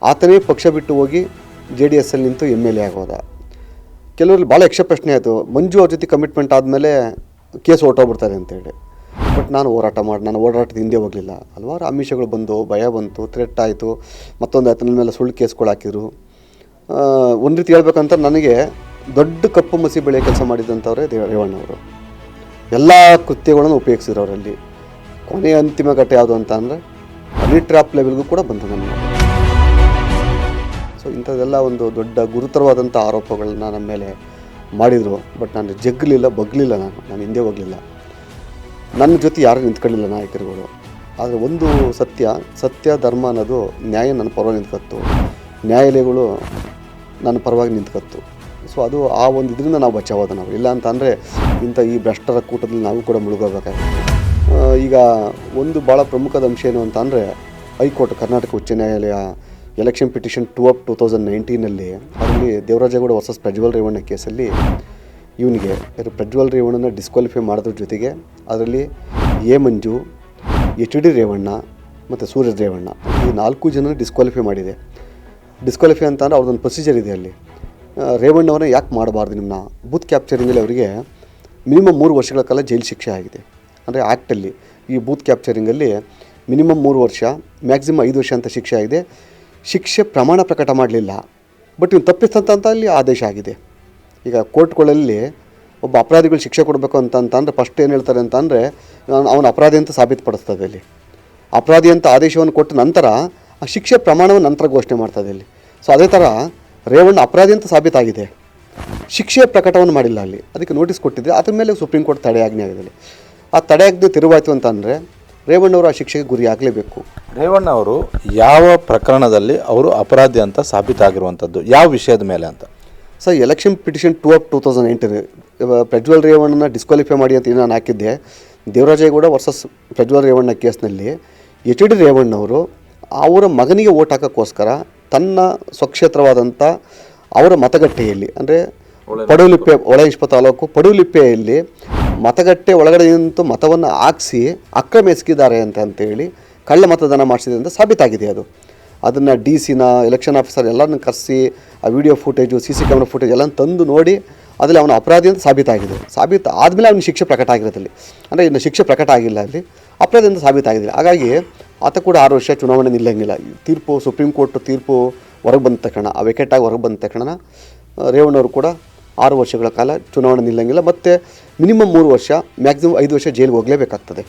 ಆತನೇ ಪಕ್ಷ ಬಿಟ್ಟು ಹೋಗಿ JDS ಅಲ್ಲಿ ನಿಂತು MLA ಆಗೋದ. ಕೆಲವರಲ್ಲಿ ಭಾಳ ಯಕ್ಷ ಪ್ರಶ್ನೆ ಆಯಿತು, ಮಂಜು ಅವ್ರ ಜೊತೆ ಕಮಿಟ್ಮೆಂಟ್ ಆದಮೇಲೆ ಕೇಸ್ ಹೊರಟೋಗ್ಬಿಡ್ತಾರೆ ಅಂತೇಳಿ. ಬಟ್ ನಾನು ಓಡಾಟದ ಹಿಂದೆ ಹೋಗಲಿಲ್ಲ. ಹಲವಾರು ಆಮಿಷಗಳು ಬಂದು, ಭಯ ಬಂತು, ಥ್ರೆಟ್ ಆಯಿತು, ಮತ್ತೊಂದು ಆಯ್ತು, ನನ್ನ ಮೇಲೆ ಸುಳ್ಳು ಕೇಸ್ಗಳು ಹಾಕಿದ್ರು. ಒಂದು ರೀತಿ ಹೇಳ್ಬೇಕಂತ ನನಗೆ ದೊಡ್ಡ ಕಪ್ಪು ಮಸಿ ಬೆಳೆ ಕೆಲಸ ಮಾಡಿದಂಥವ್ರೆ ರೇವಣ್ಣವರು. ಎಲ್ಲ ಕೃತ್ಯಗಳನ್ನು ಉಪಯೋಗಿಸಿದ್ರು ಅವರಲ್ಲಿ. ಕೊನೆಯ ಅಂತಿಮ ಘಟ್ಟ ಯಾವುದು ಅಂತ ಅಂದರೆ ಹನಿ ಟ್ರ್ಯಾಪ್ ಲೆವೆಲ್ಗೂ ಕೂಡ ಬಂತು ನನ್ನ. ಸೊ ಇಂಥದ್ದೆಲ್ಲ ಒಂದು ದೊಡ್ಡ ಗುರುತರವಾದಂಥ ಆರೋಪಗಳನ್ನ ನಮ್ಮ ಮೇಲೆ ಮಾಡಿದರು. ಬಟ್ ನಾನು ಬಗ್ಲಿಲ್ಲ, ನಾನು ಹಿಂದೆ ಹೋಗಲಿಲ್ಲ. ನನ್ನ ಜೊತೆ ಯಾರೂ ನಿಂತ್ಕೊಳ್ಳಿಲ್ಲ ನಾಯಕರುಗಳು. ಆದರೆ ಒಂದು ಸತ್ಯ ಧರ್ಮ ಅನ್ನೋದು, ನ್ಯಾಯ ನನ್ನ ಪರವಾಗಿ ನಿಂತ್ಕತ್ತು, ನ್ಯಾಯಾಲಯಗಳು ನನ್ನ ಪರವಾಗಿ ನಿಂತ್ಕತ್ತು. ಸೊ ಅದು ಆ ಒಂದು ಇದರಿಂದ ನಾವು ಬಚಾವಾದ ನಾವು. ಇಲ್ಲ ಅಂತ ಅಂದರೆ ಈ ಭ್ರಷ್ಟರ ಕೂಟದಲ್ಲಿ ನಾವು ಕೂಡ ಮುಳುಗೋಬೇಕಾಗುತ್ತೆ. ಈಗ ಒಂದು ಭಾಳ ಪ್ರಮುಖದ ಅಂಶ ಏನು ಅಂತ ಅಂದರೆ, ಹೈಕೋರ್ಟ್ ಕರ್ನಾಟಕ ಉಚ್ಚ ನ್ಯಾಯಾಲಯ ಎಲೆಕ್ಷನ್ ಪಿಟಿಷನ್ 2/2019 ಅದರಲ್ಲಿ ದೇವರಾಜೇಗೌಡ ವರ್ಸಸ್ ಪ್ರಜ್ವಲ್ ರೇವಣ್ಣ ಕೇಸಲ್ಲಿ ಇವನಿಗೆ ಪ್ರಜ್ವಲ್ ರೇವಣ್ಣನ ಡಿಸ್ಕ್ವಾಲಿಫೈ ಮಾಡೋದ್ರ ಜೊತೆಗೆ ಅದರಲ್ಲಿ ಎ ಮಂಜು, HD ರೇವಣ್ಣ ಮತ್ತು ಸೂರಜ್ ರೇವಣ್ಣ ಈ 4 ಜನ ಡಿಸ್ಕ್ವಾಲಿಫೈ ಮಾಡಿದೆ. ಡಿಸ್ಕ್ವಾಲಿಫೈ ಅಂತ ಅಂದರೆ ಅವ್ರದ್ದೊಂದು ಪ್ರೊಸೀಜರ್ ಇದೆ ಅಲ್ಲಿ. ರೇವಣ್ಣವ್ರನ್ನ ಯಾಕೆ ಮಾಡಬಾರ್ದು, ನಿಮ್ಮನ್ನ ಬೂತ್ ಕ್ಯಾಪ್ಚರಿಂಗಲ್ಲಿ ಅವರಿಗೆ ಮಿನಿಮಮ್ 3 ವರ್ಷಗಳ ಕಾಲ ಜೈಲು ಶಿಕ್ಷೆ ಆಗಿದೆ. ಅಂದರೆ ಆ್ಯಕ್ಟಲ್ಲಿ ಈ ಬೂತ್ ಕ್ಯಾಪ್ಚರಿಂಗಲ್ಲಿ ಮಿನಿಮಮ್ 3 ವರ್ಷ, ಮ್ಯಾಕ್ಸಿಮಮ್ 5 ವರ್ಷ ಅಂತ ಶಿಕ್ಷೆ ಆಗಿದೆ. ಶಿಕ್ಷೆ ಪ್ರಮಾಣ ಪ್ರಕಟ ಮಾಡಲಿಲ್ಲ, ಬಟ್ ಇವ್ನು ತಪ್ಪಿಸ್ತಂತ ಅಲ್ಲಿ ಆದೇಶ ಆಗಿದೆ. ಈಗ ಕೋರ್ಟ್ಗಳಲ್ಲಿ ಒಬ್ಬ ಅಪರಾಧಿಗಳು ಶಿಕ್ಷೆ ಕೊಡಬೇಕು ಅಂತಂದರೆ ಫಸ್ಟ್ ಏನು ಹೇಳ್ತಾರೆ ಅಂತ ಅಂದರೆ, ಅವನ ಅಪರಾಧಿ ಅಂತ ಸಾಬೀತುಪಡಿಸ್ತದೆ ಅಲ್ಲಿ. ಅಪರಾಧಿ ಅಂತ ಆದೇಶವನ್ನು ಕೊಟ್ಟ ನಂತರ ಆ ಶಿಕ್ಷೆ ಪ್ರಮಾಣವನ್ನು ನಂತರ ಘೋಷಣೆ ಮಾಡ್ತದೆ ಅಲ್ಲಿ. ಸೊ ಅದೇ ಥರ ರೇವಣ್ಣ ಅಪರಾಧಿ ಅಂತ ಸಾಬೀತಾಗಿದೆ, ಶಿಕ್ಷೆ ಪ್ರಕಟವನ್ನು ಮಾಡಿಲ್ಲ ಅಲ್ಲಿ. ಅದಕ್ಕೆ ನೋಟಿಸ್ ಕೊಟ್ಟಿದ್ದೆ, ಅದ್ರ ಮೇಲೆ ಸುಪ್ರೀಂ ಕೋರ್ಟ್ ತಡೆಯಾಜ್ಞೆ ಆಗಿದೆ. ಆ ತಡೆಯಾಜ್ಞೆ ತಿರುವಾಯಿತು ಅಂತ ಅಂದರೆ ರೇವಣ್ಣವರು ಆ ಶಿಕ್ಷೆಗೆ ಗುರಿ ಆಗಲೇಬೇಕು. ರೇವಣ್ಣ ಅವರು ಯಾವ ಪ್ರಕರಣದಲ್ಲಿ ಅವರು ಅಪರಾಧಿ ಅಂತ ಸಾಬೀತಾಗಿರುವಂಥದ್ದು, ಯಾವ ವಿಷಯದ ಮೇಲೆ ಅಂತ? ಸರ್, ಎಲೆಕ್ಷನ್ ಪಿಟಿಷನ್ 2/2019 ಪ್ರಜ್ವಲ್ ರೇವಣ್ಣನ ಡಿಸ್ಕ್ವಾಲಿಫೈ ಮಾಡಿ ಅಂತ ನಾನು ಹಾಕಿದ್ದೆ. ದೇವರಾಜೇಗೌಡ ವರ್ಸಸ್ ಪ್ರಜ್ವಲ್ ರೇವಣ್ಣ ಕೇಸ್ನಲ್ಲಿ HD ರೇವಣ್ಣವರು ಅವರ ಮಗನಿಗೆ ಓಟ್ ಹಾಕೋಕ್ಕೋಸ್ಕರ ತನ್ನ ಸ್ವಕ್ಷೇತ್ರವಾದಂಥ ಅವರ ಮತಗಟ್ಟೆಯಲ್ಲಿ, ಅಂದರೆ ಪಡುವಲಿಪ್ಪೆ, ಒಳಇನ್ಸ್ಪ ತಾಲೂಕು ಪಡುವಲಿಪ್ಪೆಯಲ್ಲಿ ಮತಗಟ್ಟೆ ಒಳಗಡೆ ನಿಂತು ಮತವನ್ನು ಹಾಕಿಸಿ ಅಕ್ರಮ ಎಸಗಿದ್ದಾರೆ ಅಂತೇಳಿ ಕಳ್ಳ ಮತದಾನ ಮಾಡಿಸಿದೆ ಅಂತ ಸಾಬೀತಾಗಿದೆ. ಅದನ್ನು DC ಎಲೆಕ್ಷನ್ ಆಫೀಸರ್ ಎಲ್ಲರನ್ನ ಕರೆಸಿ ಆ video footage, CC camera footage ಎಲ್ಲ ತಂದು ನೋಡಿ ಅದರಲ್ಲಿ ಅವನ ಅಪರಾಧಿ ಅಂತ ಸಾಬೀತಾಗಿದೆ. ಆದಮೇಲೆ ಅವನಿಗೆ ಶಿಕ್ಷೆ ಪ್ರಕಟ ಆಗಿರೋದಲ್ಲಿ, ಅಂದರೆ ಇನ್ನು ಶಿಕ್ಷೆ ಪ್ರಕಟ ಆಗಿಲ್ಲ, ಅಲ್ಲಿ ಅಪರಾಧಿ ಅಂತ ಸಾಬೀತಾಗಿದ್ದಿಲ್ಲ. ಹಾಗಾಗಿ ಆತ ಕೂಡ 6 ವರ್ಷ ಚುನಾವಣೆ ನಿಲ್ಲಂಗಿಲ್ಲ. ತೀರ್ಪು, ಸುಪ್ರೀಂ ಕೋರ್ಟ್ ತೀರ್ಪು ಹೊರಗೆ ಬಂದ ತಕ್ಷಣ, ಆ ವೆಕೆಟಾಗಿ ಹೊರಗೆ ಬಂದ ತಕ್ಷಣ ರೇವಣ್ಣವರು ಕೂಡ 6 ವರ್ಷಗಳ ಕಾಲ ಚುನಾವಣೆ ನಿಲ್ಲಂಗಿಲ್ಲ. ಮತ್ತು ಮಿನಿಮಮ್ 3 ವರ್ಷ, ಮ್ಯಾಕ್ಸಿಮಮ್ 5 ವರ್ಷ ಜೈಲಿಗೆ ಹೋಗಲೇಬೇಕಾಗ್ತದೆ.